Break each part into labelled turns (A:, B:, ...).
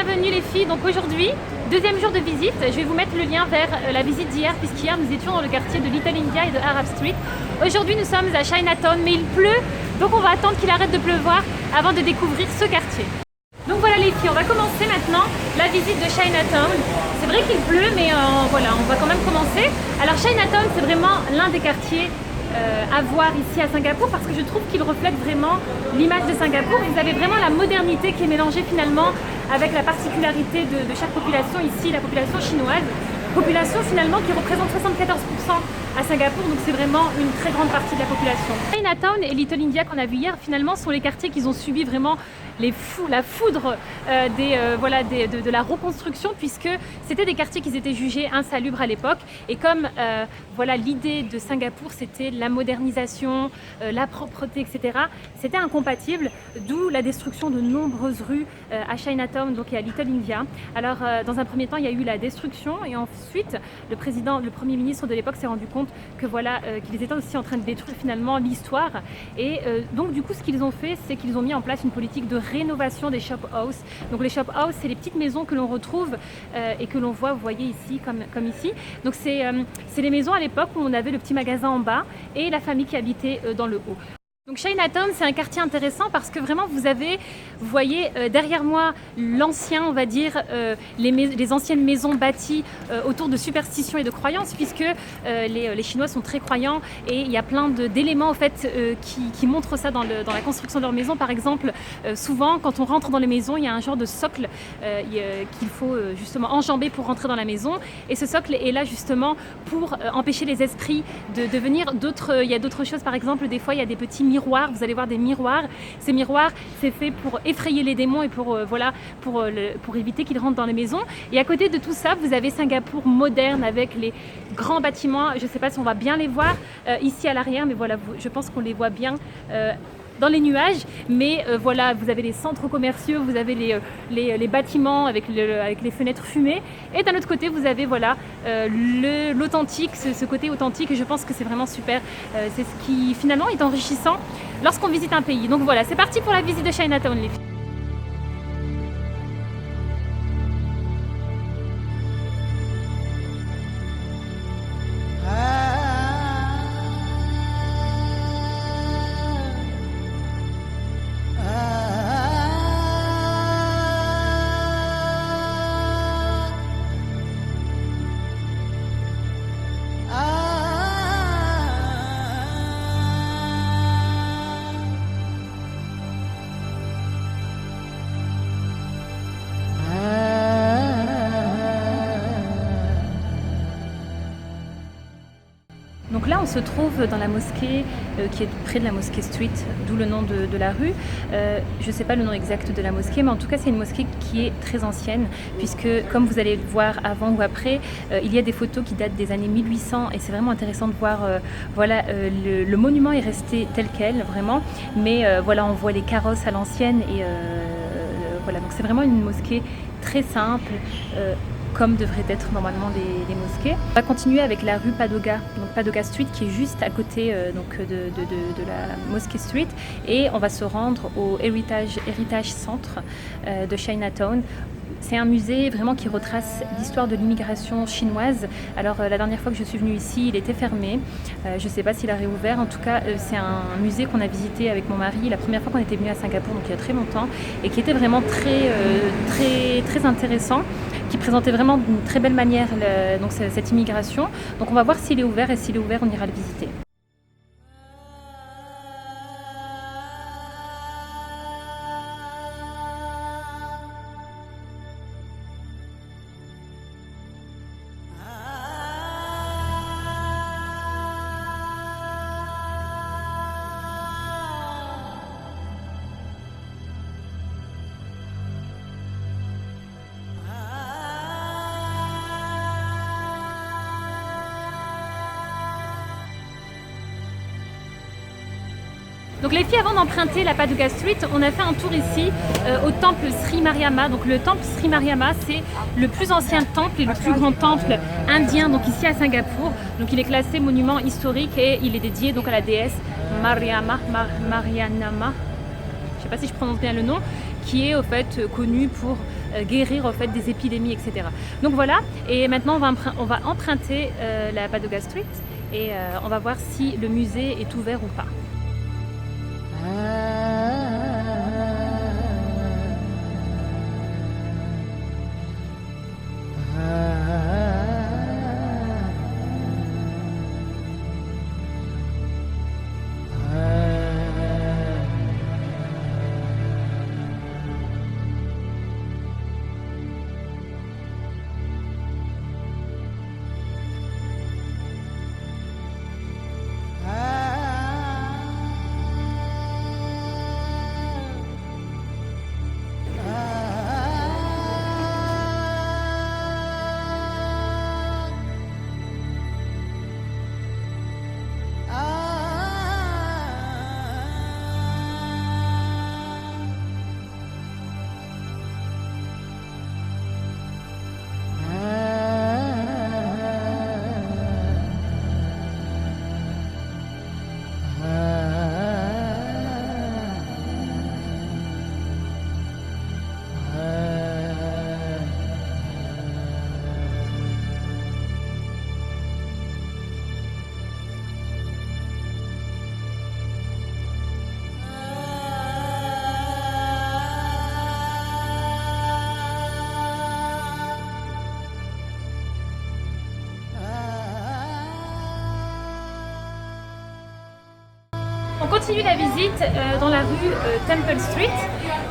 A: bienvenue les filles. Donc aujourd'hui, deuxième jour de visite, je vais vous mettre le lien vers la visite d'hier, puisqu'hier nous étions dans le quartier de Little India et de Arab Street. Aujourd'hui nous sommes à Chinatown, mais il pleut, donc on va attendre qu'il arrête de pleuvoir avant de découvrir ce quartier. Donc voilà les filles, on va commencer maintenant la visite de Chinatown. C'est vrai qu'il pleut, mais voilà, on va quand même commencer. Alors Chinatown, c'est vraiment l'un des quartiers à voir ici à Singapour, parce que je trouve qu'il reflète vraiment l'image de Singapour. Vous avez vraiment la modernité qui est mélangée finalement avec la particularité de chaque population. Ici, la population chinoise, population finalement qui représente 74% à Singapour, donc c'est vraiment une très grande partie de la population. Chinatown et Little India qu'on a vu hier finalement sont les quartiers qui ont subi vraiment la foudre de la reconstruction, puisque c'était des quartiers qui étaient jugés insalubres à l'époque, et comme l'idée de Singapour c'était la modernisation, la propreté, etc., c'était incompatible, d'où la destruction de nombreuses rues à Chinatown donc, et à Little India. Alors dans un premier temps il y a eu la destruction, et ensuite le premier ministre de l'époque s'est rendu compte que qu'ils étaient aussi en train de détruire finalement l'histoire, et donc du coup ce qu'ils ont fait, c'est qu'ils ont mis en place une politique de rénovation des shop house. Donc les shop house, c'est les petites maisons que l'on retrouve et que l'on voit, vous voyez ici, comme ici. Donc c'est les maisons à l'époque où on avait le petit magasin en bas et la famille qui habitait dans le haut. Donc Chinatown, c'est un quartier intéressant parce que vraiment vous voyez derrière moi l'ancien, on va dire, les anciennes maisons bâties autour de superstitions et de croyances, puisque les Chinois sont très croyants, et il y a plein d'éléments en fait qui montrent ça dans la construction de leurs maisons. Par exemple, souvent quand on rentre dans les maisons, il y a un genre de socle qu'il faut justement enjamber pour rentrer dans la maison, et ce socle est là justement pour empêcher les esprits de venir. Il y a d'autres choses, par exemple des fois il y a des petits miroirs, vous allez voir des miroirs. Ces miroirs, c'est fait pour effrayer les démons et pour éviter qu'ils rentrent dans les maisons. Et à côté de tout ça, vous avez Singapour moderne avec les grands bâtiments. Je ne sais pas si on va bien les voir ici à l'arrière, mais voilà, je pense qu'on les voit bien dans les nuages. Mais vous avez les centres commerciaux, vous avez les bâtiments avec les fenêtres fumées, et d'un autre côté vous avez l'authentique, ce côté authentique, et je pense que c'est vraiment super. C'est ce qui finalement est enrichissant lorsqu'on visite un pays. Donc voilà, c'est parti pour la visite de Chinatown les filles. Donc là, on se trouve dans la mosquée qui est près de la mosquée Street, d'où le nom de la rue. Je ne sais pas le nom exact de la mosquée, mais en tout cas, c'est une mosquée qui est très ancienne, puisque, comme vous allez le voir avant ou après, il y a des photos qui datent des années 1800, et c'est vraiment intéressant de voir, le monument est resté tel quel, vraiment, mais on voit les carrosses à l'ancienne, et donc c'est vraiment une mosquée très simple, comme devraient être normalement les mosquées. On va continuer avec la rue Padoga, donc Padoga Street, qui est juste à côté de la mosquée Street, et on va se rendre au Heritage Centre de Chinatown. C'est un musée vraiment qui retrace l'histoire de l'immigration chinoise. Alors la dernière fois que je suis venue ici, il était fermé. Je ne sais pas s'il a réouvert. En tout cas, c'est un musée qu'on a visité avec mon mari la première fois qu'on était venu à Singapour, donc il y a très longtemps, et qui était vraiment très intéressant, qui présentait vraiment d'une très belle manière cette immigration. Donc on va voir s'il est ouvert, et s'il est ouvert, on ira le visiter. Donc les filles, avant d'emprunter la Padoga Street, on a fait un tour ici au temple Sri Mariamma. Donc le temple Sri Mariamma, c'est le plus ancien temple et le plus grand temple indien, donc ici à Singapour. Donc il est classé monument historique et il est dédié donc à la déesse Mariamma, Mariamma. Je ne sais pas si je prononce bien le nom, qui est au fait connu pour guérir au fait des épidémies, etc. Donc voilà, et maintenant on va emprunter la Padoga Street et on va voir si le musée est ouvert ou pas. On continue la visite dans la rue Temple Street.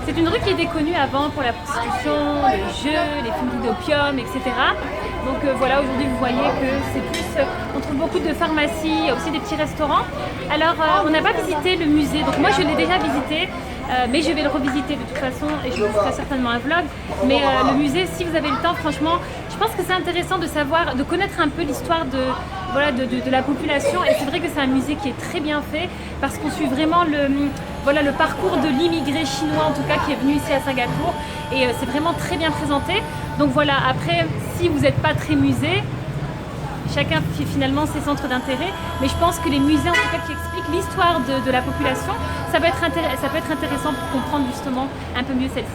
A: C'est une rue qui était connue avant pour la prostitution, les jeux, les fumeries d'opium, etc. Donc voilà, aujourd'hui vous voyez que c'est plus, on trouve beaucoup de pharmacies, il y a aussi des petits restaurants. Alors on n'a pas visité le musée, donc moi je l'ai déjà visité, mais je vais le revisiter de toute façon et je vous ferai certainement un vlog. Mais le musée, si vous avez le temps, franchement, je pense que c'est intéressant de savoir, de connaître un peu l'histoire de la population, et c'est vrai que c'est un musée qui est très bien fait parce qu'on suit vraiment le parcours de l'immigré chinois en tout cas qui est venu ici à Singapour, et c'est vraiment très bien présenté. Donc voilà, après si vous n'êtes pas très musée, chacun fait finalement ses centres d'intérêt, mais je pense que les musées en tout cas qui expliquent l'histoire de la population, ça peut être intéressant pour comprendre justement un peu mieux celle-ci.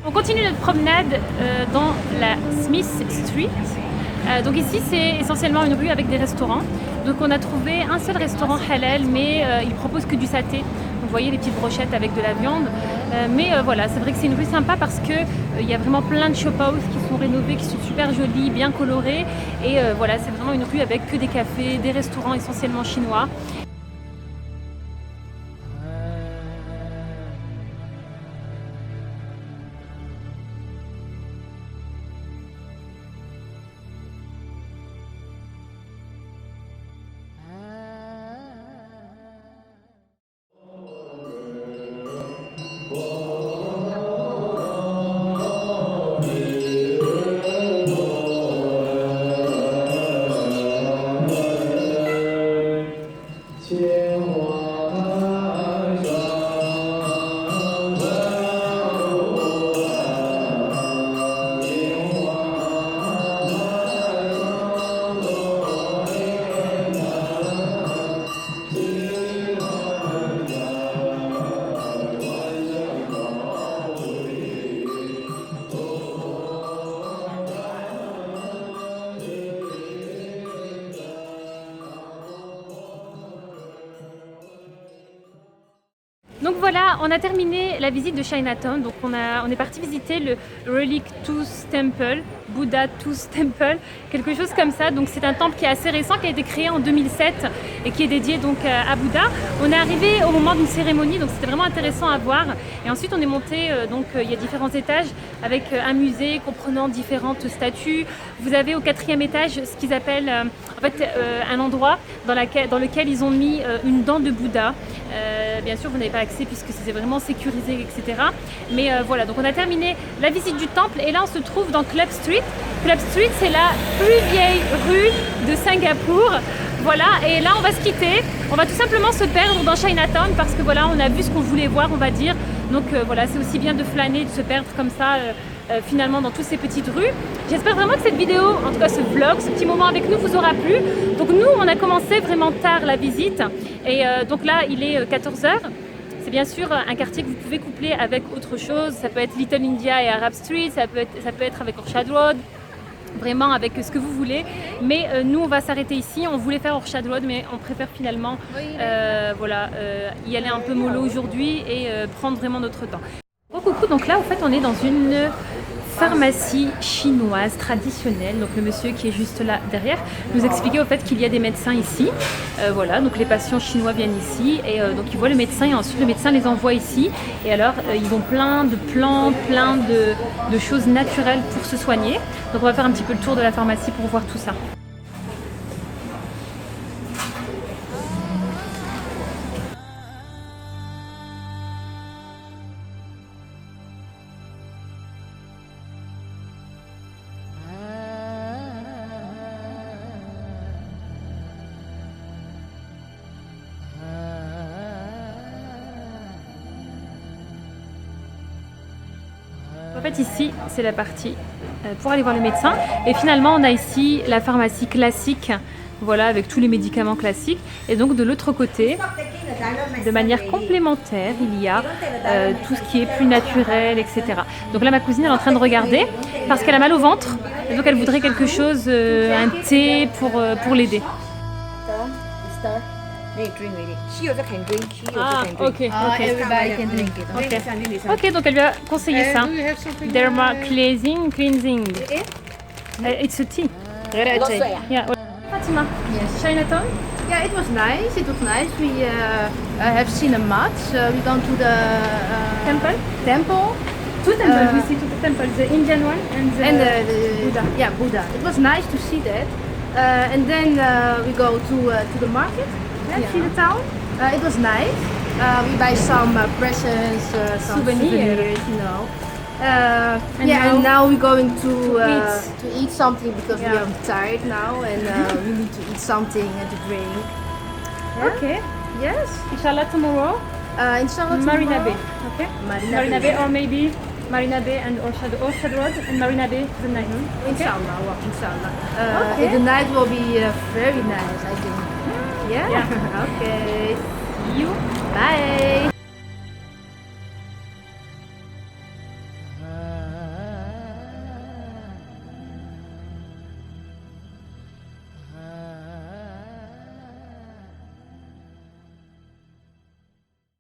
A: On continue notre promenade dans la Smith Street. Donc ici c'est essentiellement une rue avec des restaurants. Donc on a trouvé un seul restaurant halal, mais il propose que du saté. Donc vous voyez les petites brochettes avec de la viande. Mais voilà, c'est vrai que c'est une rue sympa parce que il y a vraiment plein de shop-houses qui sont rénovés, qui sont super jolis, bien colorés. Et voilà, c'est vraiment une rue avec que des cafés, des restaurants essentiellement chinois. Donc voilà, on a terminé la visite de Chinatown. Donc on est parti visiter le Relic Tooth Temple, Buddha Tooth Temple, quelque chose comme ça. Donc c'est un temple qui est assez récent, qui a été créé en 2007 et qui est dédié donc à Bouddha. On est arrivé au moment d'une cérémonie, donc c'était vraiment intéressant à voir. Et ensuite on est monté, donc il y a différents étages avec un musée comprenant différentes statues. Vous avez au 4e étage ce qu'ils appellent un endroit dans lequel ils ont mis une dent de Bouddha. Bien sûr, vous n'avez pas accès puisque c'est vraiment sécurisé, etc. Mais voilà, donc on a terminé la visite du temple et là on se trouve dans Club Street. Club Street, c'est la plus vieille rue de Singapour. Voilà, et là on va se quitter. On va tout simplement se perdre dans Chinatown parce que voilà, on a vu ce qu'on voulait voir, on va dire. Donc voilà, c'est aussi bien de flâner, de se perdre comme ça finalement dans toutes ces petites rues. J'espère vraiment que cette vidéo, en tout cas ce vlog, ce petit moment avec nous vous aura plu. Donc nous, on a commencé vraiment tard la visite et donc là il est 14h. C'est bien sûr un quartier que vous pouvez coupler avec autre chose. Ça peut être Little India et Arab Street, ça peut être avec Orchard Road. Vraiment avec ce que vous voulez, mais nous on va s'arrêter ici. On voulait faire Orchard Road, mais on préfère finalement voilà, y aller un peu mollo aujourd'hui et prendre vraiment notre temps. Bon, coucou, donc là en fait on est dans une pharmacie chinoise traditionnelle. Donc le monsieur qui est juste là derrière nous expliquait au fait qu'il y a des médecins ici. Voilà, donc les patients chinois viennent ici et donc ils voient le médecin et ensuite le médecin les envoie ici. Et alors ils ont plein de plantes, plein de choses naturelles pour se soigner. Donc on va faire un petit peu le tour de la pharmacie pour voir tout ça. En fait ici c'est la partie pour aller voir le médecin et finalement on a ici la pharmacie classique, voilà, avec tous les médicaments classiques et donc de l'autre côté de manière complémentaire il y a tout ce qui est plus naturel, etc. Donc là ma cousine elle est en train de regarder parce qu'elle a mal au ventre et donc elle voudrait quelque chose, un thé pour l'aider. Ah, ok.
B: Everybody can drink it.
A: Ok, donc elle lui a conseillé ça. Derma cleansing. It's a tea. Yeah. Fatima.
B: Yes.
A: Chinatown.
B: Yeah, it was nice. It was nice. We have seen a much. We gone to the
A: Temple.
B: temple
A: Two temples. We see two temples. The Indian one and the
B: Buddha. Yeah, Buddha. It was nice to see that. And then we go to the market. Yeah. See the town. It was nice. We buy some presents, some souvenirs, you know. And now we're going to eat something because we are tired now and we need to eat something and to drink. Yeah?
A: Okay.
B: Yes.
A: Inshallah tomorrow.
B: Inshallah
A: Marina
B: tomorrow.
A: Bay. Okay. Marina Bay or maybe Marina Bay and Orchard Road and Marina Bay the night. Okay.
B: Inshallah. Well, inshallah. The night will be very nice, I think. Yeah.
A: Yeah.
B: Okay.
A: You.
B: Bye.